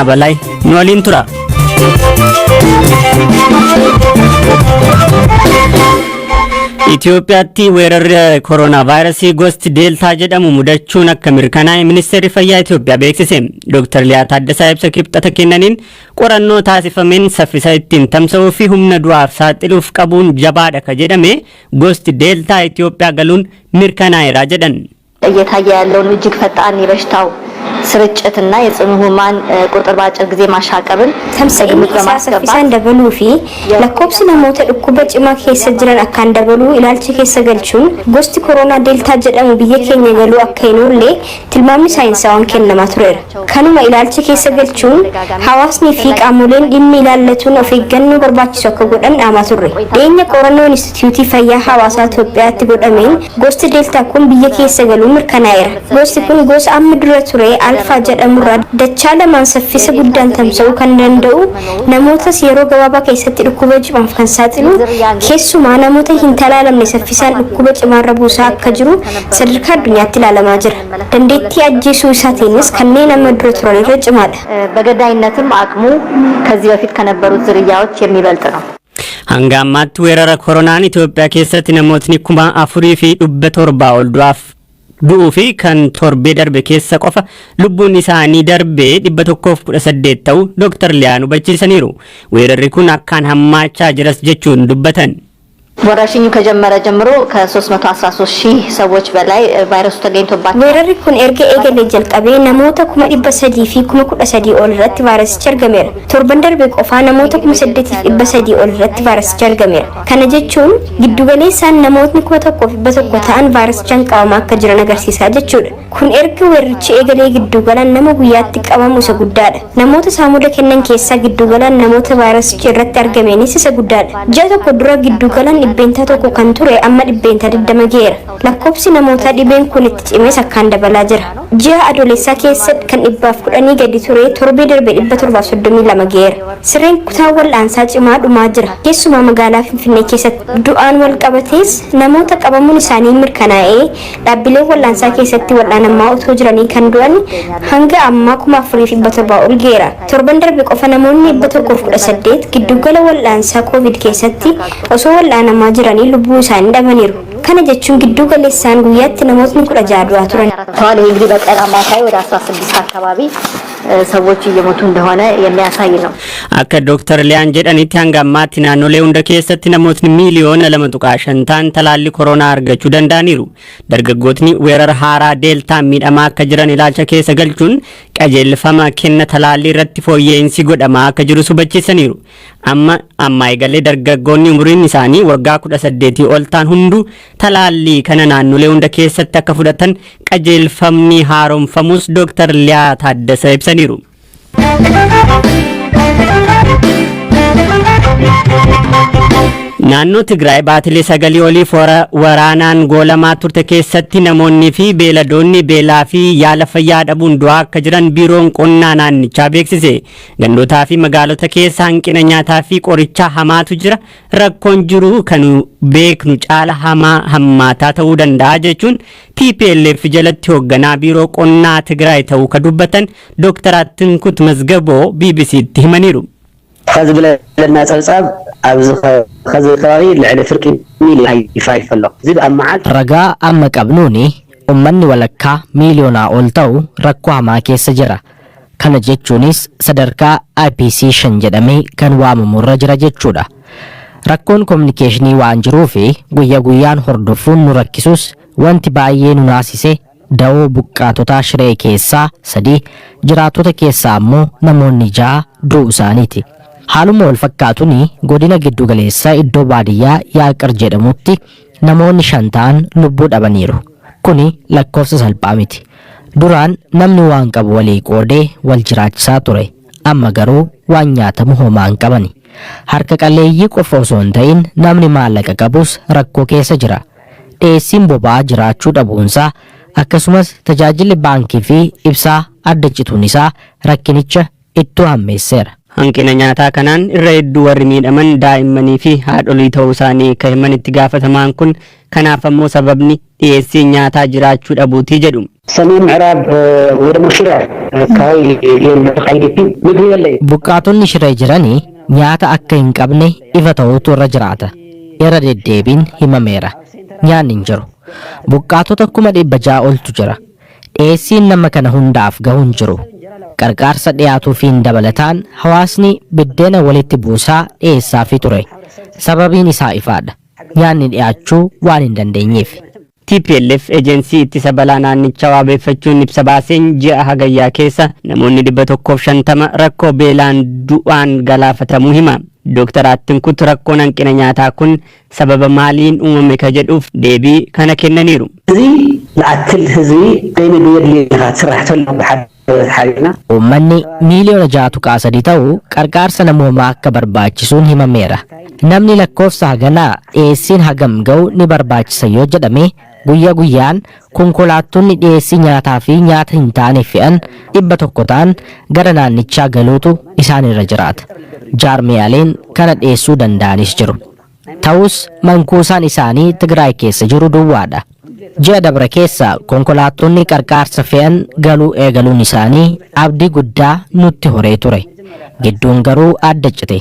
balai nualin tura. Itoophiyaatti weerarri koronaa vaayirasii gosti deeltaa jedhamu mudachuun akka mirkanaa'e ministeerri fayyaa Itoophiyaa beeksise. Dr. Liyaa Taaddasaa ibsa kibxata kennaniin qorannoo taasifameen saffisa ittiin tamsa'uu fi humna du'aaf saaxiluuf qabuun jabaadha ka jedhame gosti deeltaa Itoophiyaa galuun mirkanaa'eera jedhan. እየታየ ያለውን እጅግ ፈጣን የበሽታው ስርጭትና የጽኑ ህሙማን ቁጥር በአጭር ጊዜ ማሻቀብን ተምሳሌት በማስገባት ደበሉ ፊ ለኮብስ ለሞተ ድኩበ ጭማ ኬሰ ጅረን አካን ደበሉ ኢላልቺ ኬሰ ገልቹን ጎስት ኮሮና ዴልታ ጀደሙ ብየ ኬኛ ገሉ አካይኖሌ ትልማሚ ሳይንሳውን ከነማ ቱሬር ከኑማ ኢላልቺ ኬሰ ገልቹን ሐዋስኒ ፊ ቃሙሌን ኢሚላለቱን ኦፊገኑ በርባቺ ሰከጎደን አማቱሬ ደኛ ቆረኖ ኢንስቲትዩት ፈያ ሐዋሳ ኢትዮጵያት ጎደሜን ጎስት ዴልታ ኩን ብየ ኬሰ ገሉ ምርከናየር ጎስት ኩን ጎስ አምድረ ቱሬ alfa jedhamurra dachala man saffisa guddan tamsa'u kan danda'u namoota yeroo gabaabaa keessatti dhukkuba cimaaf kan saaxilu keessumaa namoota hin talaalamne saffisaan dhukkuba cimaarra buusaa akka jiru sadarkaa addunyaatti ilaalamaa jira. Dandeettii ajjeesuu isaatiinis kanneen amma dura turan irra cimaadha. በገዳይነትም አቅሙ ከዚህ በፊት ከነበሩት ዝርያዎች የሚበልጥ ነው. Hanga ammaatti weerara koronaan Itoophiyaa keessatti namootni 4,700 ol du'uu fi kan torbee darbe keessa qofa lubbuun isaanii darbee 118 ta'u Dr. Liyaan hubachiisaniiru. Weerarri kun akkaan hammaachaa jiras jechuun dubbatan. ወረርሽኙ ከጀመረ ጀምሮ ከ313,000 ሰዎች በላይ ቫይረሱ ተገኝቶባቸዋል። ወረርሪ ኩን ኤርገ ኤገሌ ጀልቀቤ ነሞታ 300 ፊ 13 ኦል ረት ቫይረስ ቸርገሜር ቶርበን ደርቤ ቆፋ ነሞታ 300 ኦል ረት ቫይረስ ቸርገሜር ከነ ጀቹን giddugaleessaan namootni 1,100 ta'an ቫይረስ ጨንቃማ akka jiran agarsiisaa jechuudha. Kun erga weerrichi eegalee giddugalaan nama guyyaatti qabamu isa guddaadha. Namoota saamuda kennan keessaa giddugalaan namoota vaayirasichi irratti argameenis isa guddaadha. Ji'a tokko dura giddugalaan dhibbeentaa tokko kan ture amma dhibbeentaa 20 geera. Lakkoofsi namoota dhibeen kun itti cimees akkaan dabalaa jira. Ji'a adoolessaa keessa kan 110 gadi ture torbee darbee 732 geera. Sireen kutaa wal'aansaa cimaa dhumaa jira. Keessumaa magaalaa Finfinnee keessatti du'aan wal qabatees namoota qabamuun isaanii mirkanaa'ee dhaabbilee wal'aansaa keessatti wal'aanamaa otoo jiranii kan du'an hanga ammaa 4,700 ol geera. Torban darbe qofa namoonni 118 giddugala wal'aansaa COVID keessatti osoo wal'aanamaa jiranii lubbuu isaanii dhabaniiru. kana jechuun giddu galeessaan guyyaatti namootni 16 du'aa turan. ታዲያ እንግዲህ በቀን አማካይ ወደ 16 አካባቢ ሰዎች እየሞቱ እንደሆነ የሚያሳይ ነው። አከ ዶክተር ሊያን ጀዳኒቲ አንጋማቲ ናኖሌ ሁንደ keessatti namootni ሚሊዮን 2.5 ta'an talaalli ኮሮና argachuu danda'aniiru. dargaggootni weerara haaraa deeltaa miidhamaa akka jiran ilaalcha keessa galchuun qajeelfama kenna talaalli irratti fooyya'insi godhamaa akka jiru hubachiisaniiru. amma eegalee dargaggoonni umuriin isaanii waggaa 18 ol ta'an hundu talaalli kana naannolee hunda keessatti akka fudhatan qajeelfamni haaromfamus Dr. Liyaa Taaddasaa ibsaniiru. naannoo Tigraay baatilee sagalii oliif waraanaan goolamaa turte keessatti namoonni fi beeladoonni beelaa fi yaala fayyaa dhabuun du'aa akka jiran biiroon qonnaa naannichaa beeksise. Gandootaa fi magaalota keessa hanqina nyaataa fi qorichaa hamaatu jira. Rakkoon jiru kan beeknu caala hammaataa ta'uu danda'a jechuun TPLF jalatti hoogganaa biiroo qonnaa Tigraay ta'uu ka dubbatan Dr. Attinkut Mazgaboo BBC'tti himaniiru. خذ بلدنا تصاب خذ كواري لعلى فرق ميلي هاي يفايف الله زي بأمعات رجاء أما قبنوني أمني ولكا مليونا أولتو ركوا ما كيس جرا كان جيتشونيس صدركا IPC شنجدمي كان وام مرجرة جيتشودا ركون كومنيكيشني وانجروفي غويان هردفون نركسوس وانتي بايين ناسيسي داو بقاتوتا شري كيسا سدي جراتوتا كيسا مو نموني جا دروسانيتي haaluma wal fakkaatuni godina giddu galeessa iddoo baadiyyaa yaaqar jedhamutti namoonni 5 ta'an lubbuu dhabaniiru. Kuni lakkoofsa salphaa miti. Duraan namni waan qabu walii qoodee wal jiraachisaa ture. Amma garuu waan nyaatamu homaa hin qabani. Harka qalleeyyii qofa osoo hin ta'in namni maallaqa qabus rakkoo keessa jira. Dhiyeessiin boba'aa jiraachuu dhabuunsaa akkasumas tajaajilli baankii fi ibsaa adda cituun isaa rakkinicha ittoo hammeesseera. Hanqina nyaataa kanaan irra hedduu warri miidhaman daa'immanii fi haadholii ta'uu isaanii kan himan itti gaafatamaan kun kanaaf ammoo sababni dhiyeessii nyaataa jiraachuu dhabuutii jedhu. ሰሜን ምዕራብ ወደ ሙሽራ አካባቢ የሚካሄድ ምግብ የለም። Buqqaatonni shiree jiranii nyaata akka hin qabne ifa ta'utu irra jiraata. Irra deddeebiin himameera. Nyaanni hin jiru. Buqqaatota 600 oltu jira. Dhiyeessiin nama kana hundaaf gahu hin jiru. Qarqaarsa dhiyaatuufiin dabalataan hawaasni biddeena walitti buusaa dhiyeessaafii ture. Sababiin isaa ifaadha. Nyaanni dhiyaachuu waan hin dandeenyeef. TPLF ejensii ittisa balaa naannichaa waabeeffachuun ibsa baaseen ji'a hagayyaa keessa namoonni 150 rakkoo beelaan du'aan galaafatamuu hima. Dr. Attinkut rakkoon hanqina nyaataa kun sababa maaliin uumame ka jedhuuf deebii kana kennaniiru. እዚ ለአክል ህዝቢ ደይነ ብየድልካ ትስራሕ ተሎ ብሓደ ሓሪና Uummanni miiliyoona 6.3 ta'u qarqaarsa namoomaa akka barbaachisuun himameera. Namni lakkoofsa haganaa dhiyeessiin hagam ga'u ni barbaachisa yoo jedhame guyyaa guyyaan konkolaattonni dhiyeessii nyaataa fi nyaata hin taane fe'an 100 ta'an gara naannichaa galuutu isaanirra jiraata. Jaarmiyaaleen kana dhiyeessuu danda'anis jiru. Ta'us mankuusaan isaanii Tigraay keessa jiru duwwaadha. Ji'a dabre keessa konkolaattonni qarqaarsa fe'an galuu eegaluun isaanii abdii guddaa nutti horee ture. Gidduun garuu adda cite.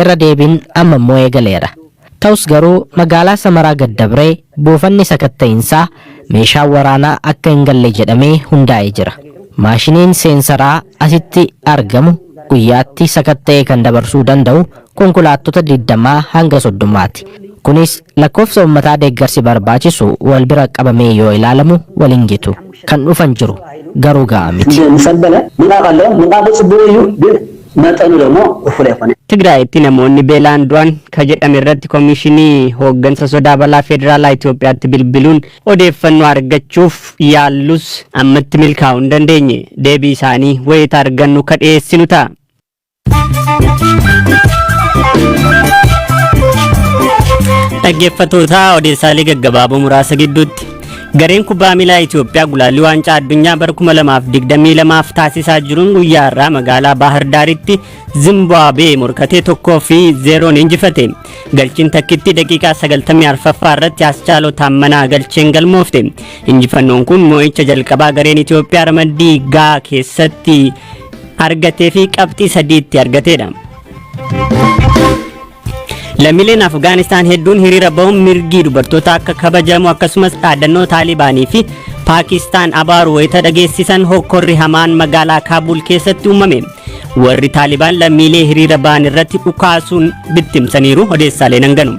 Irra deebiin amma immoo eegaleera. Ta'us garuu magaalaa Samaraa gaddabree buufanni sakatta'insaa meeshaa waraanaa akka hin galle jedhamee hundaa'ee jira. Maashiniin seensaraa asitti argamu guyyaatti sakatta'ee kan dabarsuu danda'u konkolaattota 20 hanga 30ti. Kunis lakkoofsa uummataa deeggarsi barbaachisu wal bira qabamee yoo ilaalamu waliin gitu. Kan dhufan jiru garuu ga'a miti. ሰበለ ምንቃቅ አለው ምንቃቁ ጽቡቅ እዩ ግን መጠኑ ደግሞ እኩል አይሆንም። Tigraayitti namoonni beelaan du'an ka jedhame irratti koomishinii hooggansa sodaa balaa federaalaa Itoophiyaatti bilbiluun odeeffannoo argachuuf yaallus ammatti milkaa'uu hin dandeenye. Deebii isaanii wayita argannu ka dhiyeessinu ta'a. Dhaggeeffattoota odeessaalee gaggabaaboo muraasa gidduutti gareen kubbaa miilaa Itoophiyaa gulaallii waancaa addunyaa bara 2022f taasisaa jiruun guyyaa irraa magaalaa Baahir Daaritti Zimbaabuwee morkatee 1-0 injifate. Galchiin takkitti daqiiqaa 94ffaa irratti Aschaaloo Taammanaa galcheen galmoofte. Injifannoon kun mo'icha jalqabaa gareen Itoophiyaa ramaddii gaa keessatti argatee fi qabxii 3tti argateedha. Lammiileen Afgaanistaan hedduun hiriira bahuun mirgi dubartoota akka kabajamu akkasumas dhaadannoo Taalibaanii fi Paakistaan abaaru wayita dhageessisan hokkorri hamaan magaalaa Kaabul keessatti uumame. Warri Taalibaan lammiilee hiriira bahan irratti dhukaasuun bittimsaniiru odeessaaleen hanganu.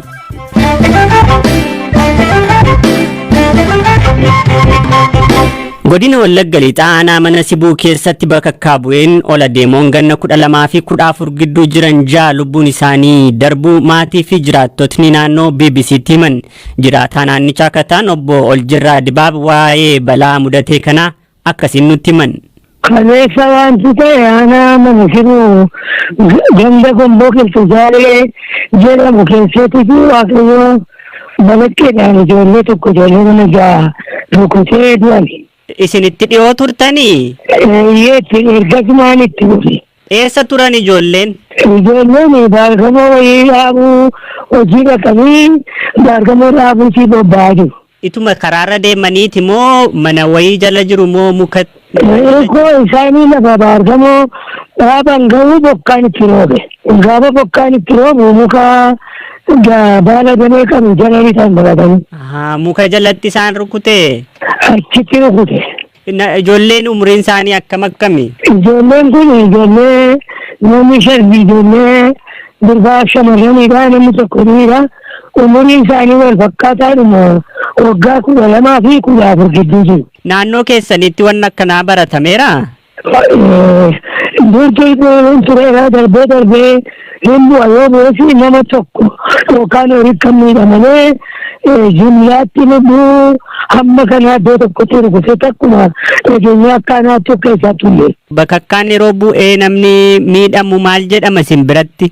Godina Wallagga Lixaa aanaa mana Sibuu keessatti bakka bu'een ola deemoon ganna 12 fi 14 gidduu jiran 6 lubbuun isaanii darbuu maatii fi jiraattotni naannoo BBC'tti himan. Jiraataa naannichaa akka ta'an obbo Oljirraa Dibaab waa'ee balaa mudatee kanaa akkasiin nutti himan. Kaleessa wanti ta'e aanaa mana Sibuu ganda gomboo qilxuusaalee jedhamu keessatti waaqayyoo balaqqeedhaan ijoollee tokko ijoollee nama 6 rukutee du'ani. Isinitti dhiyoo turtanii? Yeetti ergasumaan itti dhufe. Eessa turan ijoolleen? Ijoolleen baargamoo wayii dhaabuu hojii dhaqanii baargamoo dhaabuu si bobba'aa jiru. Ituma karaarra deemaniiti moo mana wayii jala jiru moo muka? Eegoo isaanii lafa baargamoo dhaaban gahuu bokkaan itti roobe. Gaafa bokkaan itti roobu muka baala damee qabu jala bitaan baratanii. Muka jalatti isaan rukute? Achitti rukute. Ijoolleen umriin isaanii akkam akkami? Ijoolleen kun ijoollee namni 5 ijoollee durbaa shamarraniidha namni tokko dhiira. Umriin isaanii wal fakkaataadhuma waggaa 12 fi 14 gidduu jiru. Naannoo keessanitti waan akkanaa baratameera? Durtii tureera darbee hin bu'a yoo beesi nama tokko yookaan horii kan miidhamanii jumlaatti lubbuu hamma kanaa iddoo tokkotti rukutee takkuma dhageenya akkaanaatti of keessaa tulle. Bakka akkaan yeroo bu'ee namni miidhamu maal jedhama isin biratti?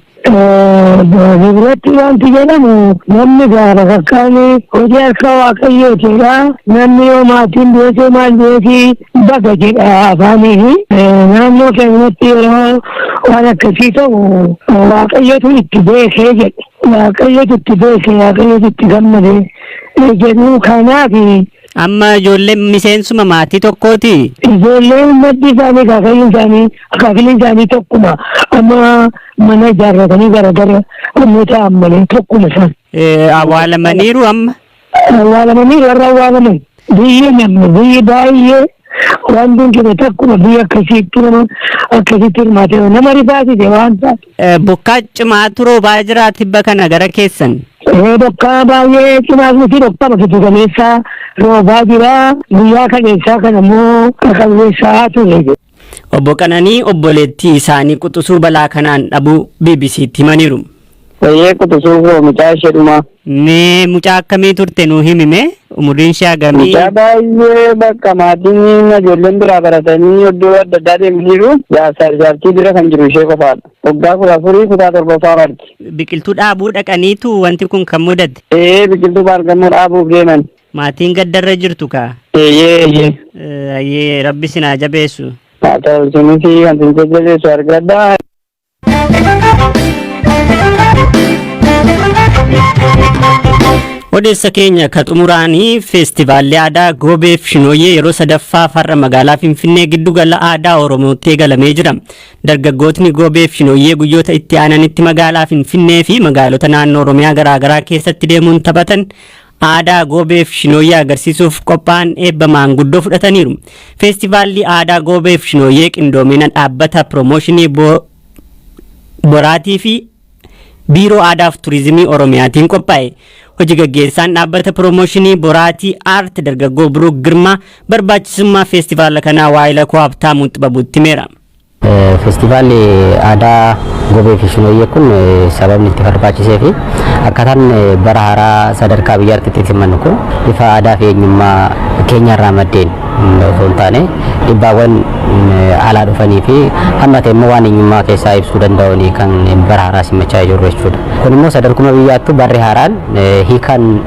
Biratti wanti jedhamu namni gaara kakkaan hojii harka waaqayyootidha. Namni yoo maatiin beekee maal beekii baga jedha afaaniin. Naannoo keenyatti yeroo waan akkasii ta'u waaqayyotu itti beekee jedhe. Waaqayyotu itti beekee waaqayyotu itti gammade jedhu kanaaf Amma ijoollee miseensuma maatii tokkooti. Ijoolleen maddi isaanii kaakayyuu isaanii akaakiliin isaanii tokkuma amma mana ijaarratanii garagara namoota ammalee tokkuma isaan. Awwaalamaniiru amma. Awwaalamaniiru warra awwaalaman biyya namni biyya baay'ee waan dunkine takkuma biyya akkasitti hirmaatee nama rifaasise waan taate. Bokkaa cimaa turoo baay'ee jiraati bakka gara keessan. Bokkaa baay'ee cimaas miti dhoqqama giddu galeessaa roobaa jira guyyaa kaleessaa kan ammoo qaqalleessaa ture. Obbo Qananii obboleettii isaanii quxisuu balaa kanaan dhabuu BBC'tti himaniiru. Quxisuu koo mucaa ishee Mee mucaa akkamii turte nuu himime umuriin ishee hagamii? Mucaa baay'ee bakka maatiin ijoolleen biraa baratanii iddoo adda addaa deemaniiru jaartii bira kan jiru ishee qofaadha. Waggaa 14 kutaa 7ffaa barti. Biqiltuu dhaabuu dhaqaniitu wanti kun kan mudate? Biqiltuu baargamoo dhaabuuf deeman. Maatiin gaddarra jirtu kaa? Rabbi sinaa jabeessu. Haa ta'u isinis kan isin jabeessu argadhaa. Odeessa keenya ka xumuraanii feestivaalli aadaa Goobeef Shinooyyee yeroo sadaffaa farra magaalaa Finfinnee giddugala aadaa Oromootti eegalamee jira. Dargaggootni Goobeef Shinooyyee guyyoota itti aananitti magaalaa Finfinnee fi magaalota naannoo Oromiyaa garaagaraa keessatti deemuun taphatan aadaa Goobeef Shinooyyee agarsiisuuf qophaa'an eebba maanguddoo fudhataniiru. Feestivaalli aadaa Goobeef Shinooyyee qindoomina dhaabbata piroomooshinii boraatii fi biiroo aadaaf turizimii Oromiyaatiin qophaa'e. Hojii gaggeessaan dhaabbata piroomooshinii boraatii aart dargaggoo Biruuk Girmaa barbaachisummaa feestivaala kanaa waa'ila koo Habtaamuu Xibabuutti himeera. Feestivaalli aadaa Goobeef Shinooyyee kun sababni itti barbaachisee fi akkaataan bara haaraa sadarkaa biyyaatti himannu kun bifa aadaa fi eenyummaa keenyarraa maddeen osoo hin taane dhibbaawwan alaa dhufanii fi hammate immoo waan eenyummaa keessaa ibsuu danda'anii kan bara haaraa simachaa jiru jechuudha. Kun immoo sadarkuma biyyaattu barri haaraan hiikaan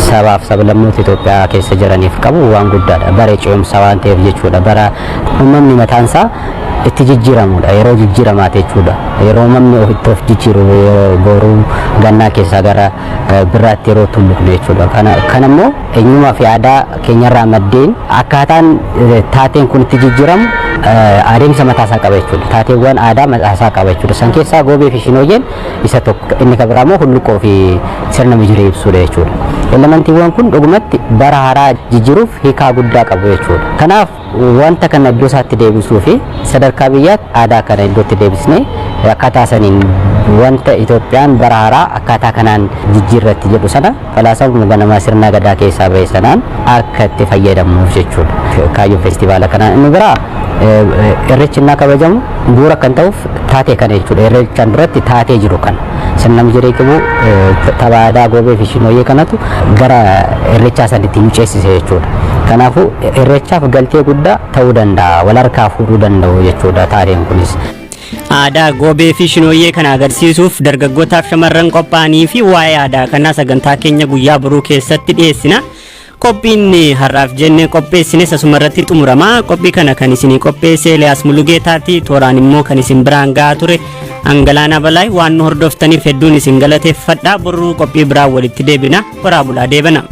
sabaaf sablammoota Itoophiyaa keessa jiraniif qabu waan guddaadha. Bara ce'umsaa waan ta'eef jechuudha. Bara uummanni mataansaa itti jijjiiramudha. Yeroo jijjiiramaa jechuudha. Yeroo uummanni ofitti of jijjiiru boruu gannaa keessaa gara biraatti yeroo tulluqnu jechuudha. Kanammoo eenyummaa fi aadaa keenyarraa maddeen akkaataan taateen kun itti jijjiiramu adeemsa mataasaa qaba jechuudha. Taateewwan aadaa mataasaa qaba jechuudha. San keessaa Goobeef Shinooyyeen isa tokko. Inni kan biraa immoo hulluqoo fi sirna mijiree ibsuudha jechuudha. Elemantiiwwan kun dhugumatti bara haaraa jijjiiruuf hiikaa guddaa qabu jechuudha. Kanaaf wanta kana iddoo isaatti deebisuu fi sadarkaa biyyaatti aadaa kana iddootti deebisnee akkaataa saniin wanta Itoophiyaan bara haaraa akkaataa kanaan jijjiirratti jedhu sana falaasama ganamaa sirna gadaa keessaa ba'e sanaan akka itti fayyadamuuf jechuudha. Kaayyoon feestivaala kanaa inni biraa irreechi innaa kabajamu bu'uura kan ta'uuf taatee kana jechuudha. Irreechaan duratti taatee jiru kana sirna mijiree qabu tapha aadaa Goobeef Shinooyyee kanatu gara irreechaa sanitti muceessise jechuudha. Kanaafuu irreechaaf galtee guddaa ta'uu danda'a, wal harkaa fuudhuu danda'u jechuudha taateen kunis. Aadaa Goobeef Shinooyyee kana agarsiisuuf dargaggootaaf shamarran qophaa'anii fi waa'ee aadaa kanaa sagantaa keenya guyyaa boruu keessatti dhiyeessina. Qophiin har'aaf jennee qopheessines asuma irratti xumurama. Qophii kana kan isinii qopheesse Eliyaas Mulugeetaati. Tooraan immoo kan isin biraan gahaa ture Angalaana Balaay. Waan nu hordoftaniif hedduun isin galateeffadha. Boruu qophii biraan walitti deebina. Horaa bulaa deebana.